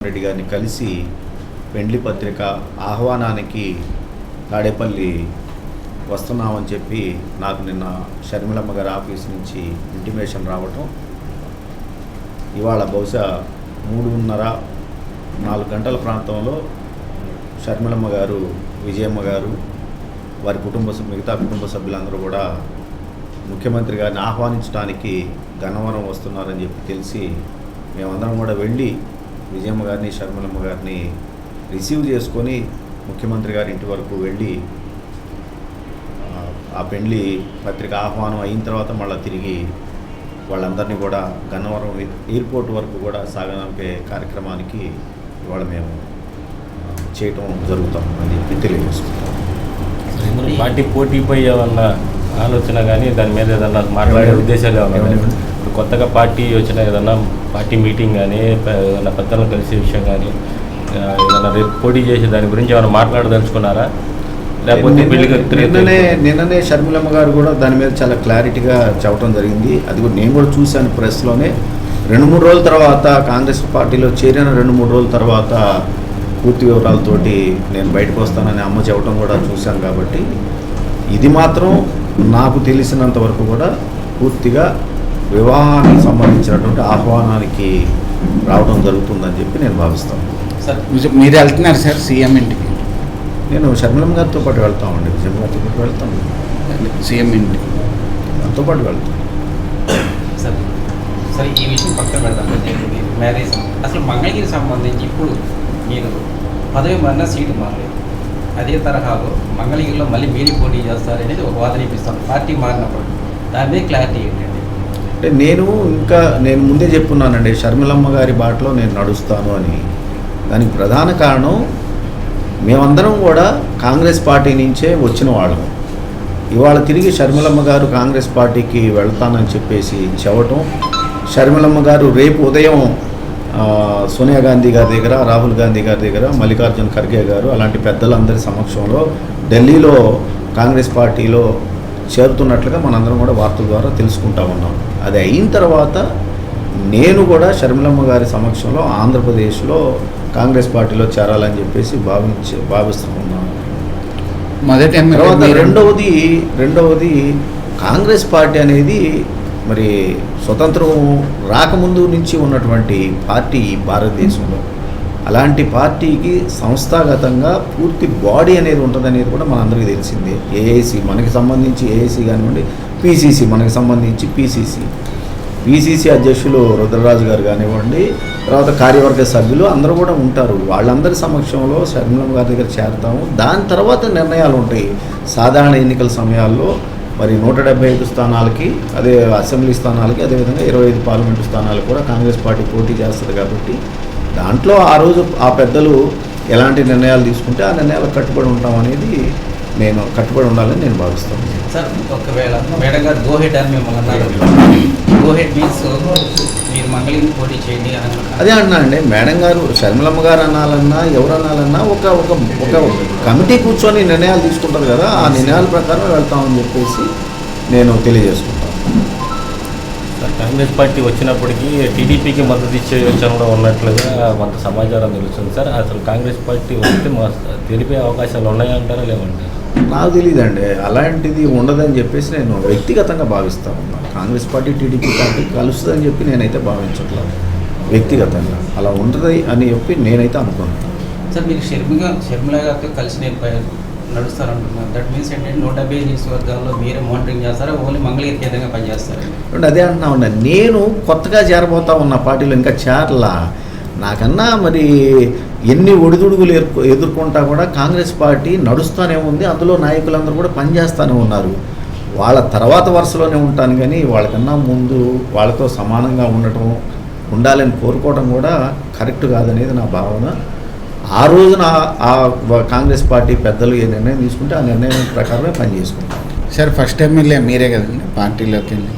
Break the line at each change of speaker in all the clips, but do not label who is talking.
రెడ్డి గారిని కలిసి పెండ్లి పత్రిక ఆహ్వానానికి తాడేపల్లి వస్తున్నామని చెప్పి నాకు నిన్న షర్మిలమ్మ గారి ఆఫీస్ నుంచి ఇంటిమేషన్ రావటం, ఇవాళ బహుశా 3:30-4 గంటల ప్రాంతంలో షర్మిలమ్మ గారు, విజయమ్మ గారు, వారి మిగతా కుటుంబ సభ్యులందరూ కూడా ముఖ్యమంత్రి గారిని ఆహ్వానించడానికి గన్నవరం వస్తున్నారని చెప్పి తెలిసి మేమందరం కూడా వెళ్ళి విజయమ్మ గారిని, షర్మిలమ్మ గారిని రిసీవ్ చేసుకొని ముఖ్యమంత్రి గారి ఇంటి వరకు వెళ్ళి ఆ పెండ్లి పత్రిక ఆహ్వానం అయిన తర్వాత మళ్ళీ తిరిగి వాళ్ళందరినీ కూడా గన్నవరం ఎయిర్పోర్ట్ వరకు కూడా సాగనంపే కార్యక్రమానికి ఇవాళ మేము చేయటం జరుగుతాం అని చెప్పి తెలియజేసుకుంటాం.
పార్టీ పోటీపై ఏమన్నా ఆలోచన కానీ దాని మీద ఏదన్నా మాట్లాడే ఉద్దేశాలు ఏమన్నా? ఇప్పుడు కొత్తగా పార్టీ వచ్చిన ఏదన్నా పార్టీ మీటింగ్ కానీ ఏదైనా పెద్దలను కలిసే విషయం కానీ ఏదైనా రేపు పోటీ చేసే దాని గురించి ఏమైనా మాట్లాడదలుచుకున్నారా? లేకపోతే
నిన్ననే షర్మిలమ్మ గారు కూడా దాని మీద చాలా క్లారిటీగా చెప్పడం జరిగింది. అది కూడా నేను కూడా చూశాను ప్రెస్లోనే. 2-3 రోజుల తర్వాత కాంగ్రెస్ పార్టీలో చేరిన 2-3 రోజుల తర్వాత పూర్తి వివరాలతోటి నేను బయటకు వస్తానని అమ్మ చెప్పడం కూడా చూశాను. కాబట్టి ఇది మాత్రం నాకు తెలిసినంత వరకు కూడా పూర్తిగా వివాహానికి సంబంధించినటువంటి ఆహ్వానానికి రావడం జరుగుతుందని చెప్పి నేను భావిస్తాను.
సార్ మీరు వెళ్తున్నారు సార్ సీఎం ఇంటికి?
నేను షర్మిలమ్మ గారితో పాటు వెళ్తామండి, విజయమ్మ గారితో పాటు వెళ్తాను,
సీఎం ఇంటికి
దాంతో పాటు వెళ్తాను.
సరే ఈ విషయం పక్కన పెడతాం. మ్యారేజ్ అసలు మంగళగిరికి సంబంధించి ఇప్పుడు మీరు పదవి మారిన సీటు మారలేదు, అదే తరహాలో మంగళగిరిలో మళ్ళీ మీరే పోటీ చేస్తారనేది ఒక వాదన ఇప్పిస్తాను పార్టీ మారినప్పుడు. దాని మీద క్లారిటీ ఏంటండి?
అంటే నేను ముందే చెప్పున్నానండి, షర్మిలమ్మ గారి బాటలో నేను నడుస్తాను అని. దానికి ప్రధాన కారణం మేమందరం కూడా కాంగ్రెస్ పార్టీ నుంచే వచ్చిన వాళ్ళం. ఇవాళ తిరిగి షర్మిలమ్మ గారు కాంగ్రెస్ పార్టీకి వెళ్తానని చెప్పేసి చెప్పటం, షర్మిలమ్మ గారు రేపు ఉదయం సోనియా గాంధీ గారి దగ్గర, రాహుల్ గాంధీ గారి దగ్గర, మల్లికార్జున్ ఖర్గే గారు అలాంటి పెద్దలందరి సమక్షంలో ఢిల్లీలో కాంగ్రెస్ పార్టీలో చేరుతున్నట్లుగా మనందరం కూడా వార్తల ద్వారా తెలుసుకుంటా ఉన్నాం. అది అయిన తర్వాత నేను కూడా షర్మిలమ్మ గారి సమక్షంలో ఆంధ్రప్రదేశ్లో కాంగ్రెస్ పార్టీలో చేరాలని చెప్పేసి భావిస్తున్నాను. తర్వాత రెండవది కాంగ్రెస్ పార్టీ అనేది మరి స్వతంత్రం రాకముందు నుంచి ఉన్నటువంటి పార్టీ భారతదేశంలో. అలాంటి పార్టీకి సంస్థాగతంగా పూర్తి బాడీ అనేది ఉంటుందనేది కూడా మనందరికీ తెలిసిందే. ఏఐసి మనకి సంబంధించి ఏఐసి కానివ్వండి, పిసిసి మనకి సంబంధించి పిసిసి అధ్యక్షులు రుద్రరాజు గారు కానివ్వండి, తర్వాత కార్యవర్గ సభ్యులు అందరూ కూడా ఉంటారు. వాళ్ళందరి సమక్షంలో షర్మిలమ్మ గారి దగ్గర చేరుతాము. దాని తర్వాత నిర్ణయాలు ఉంటాయి. సాధారణ ఎన్నికల సమయాల్లో మరి 175 స్థానాలకి, అదే అసెంబ్లీ స్థానాలకి, అదేవిధంగా 25 పార్లమెంటు స్థానాలకు కూడా కాంగ్రెస్ పార్టీ పోటీ చేస్తుంది. కాబట్టి దాంట్లో ఆ రోజు ఆ పెద్దలు ఎలాంటి నిర్ణయాలు తీసుకుంటే ఆ నిర్ణయాలకు కట్టుబడి ఉంటాం అనేది కట్టుబడి ఉండాలని నేను భావిస్తాను.
సార్ ఒకవేళ మేడం గారు గోహెడ్ అని మిమ్మల్ని అన్నారు, గోహెడ్ మీన్స్ మీరు మంగళగిరి పోటీ చేయండి అని
అదే అన్నా అండి. మేడం గారు, షర్మిలమ్మ గారు అనాలన్నా ఎవరు అనాలన్నా ఒక కమిటీ కూర్చొని నిర్ణయాలు తీసుకుంటారు కదా, ఆ నిర్ణయాల ప్రకారం వెళ్తామని చెప్పేసి నేను తెలియజేసుకుంటాను.
కాంగ్రెస్ పార్టీ వచ్చినప్పటికీ టీడీపీకి మద్దతు ఇచ్చే యోచనలో ఉన్నట్లుగా కొంత సమాచారం తెలుస్తుంది సార్. అసలు కాంగ్రెస్ పార్టీ వస్తే తెలిపే అవకాశాలు ఉన్నాయంటారా లేవంటారా?
నాకు తెలియదండి, అలాంటిది ఉండదని చెప్పేసి నేను వ్యక్తిగతంగా భావిస్తా ఉన్నాను. కాంగ్రెస్ పార్టీ టీడీపీ పార్టీ కలుస్తుందని చెప్పి నేనైతే భావించట్లేదు. వ్యక్తిగతంగా అలా ఉంటుంది అని చెప్పి నేనైతే అనుకున్నాను.
సార్ మీరు షర్మిల గారితో కలిసి నేను నడుస్తారంటున్నారు. దట్ మీన్స్ ఏంటంటే 170 నియోజకవర్గాల్లో మీరే మానిటరింగ్ చేస్తారా, ఓన్లీ మంగళగిరి కేంద్రంగా పనిచేస్తారు?
అదే అంటున్నా ఉన్నా, నేను కొత్తగా చేరబోతా ఉన్న పార్టీలో ఇంకా చేరలా. నాకన్నా మరి ఎన్ని ఒడిదుడుగులు ఎదుర్కొంటా కూడా కాంగ్రెస్ పార్టీ నడుస్తూనే ఉంది. అందులో నాయకులందరూ కూడా పనిచేస్తూనే ఉన్నారు. వాళ్ళ తర్వాత వరుసలోనే ఉంటాను, కానీ వాళ్ళకన్నా ముందు వాళ్ళతో సమానంగా ఉండాలని కోరుకోవడం కూడా కరెక్ట్ కాదనేది నా భావన. ఆ రోజున ఆ కాంగ్రెస్ పార్టీ పెద్దలు ఏ నిర్ణయం తీసుకుంటే ఆ నిర్ణయం ప్రకారమే పనిచేసుకుంటాం.
సార్ ఫస్ట్ ఎమ్మెల్యే మీరే కదండి పార్టీలోకి వెళ్ళి?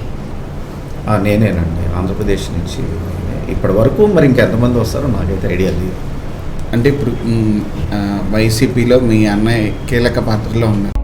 నేనేనండి, ఆంధ్రప్రదేశ్ నుంచి. ఇప్పటి వరకు మరి ఇంకెంతమంది వస్తారో నాకైతే ఐడియా లేదు.
అంటే ఇప్పుడు వైసీపీలో మీ అన్నయ్య కీలక పాత్రలో ఉన్నారు.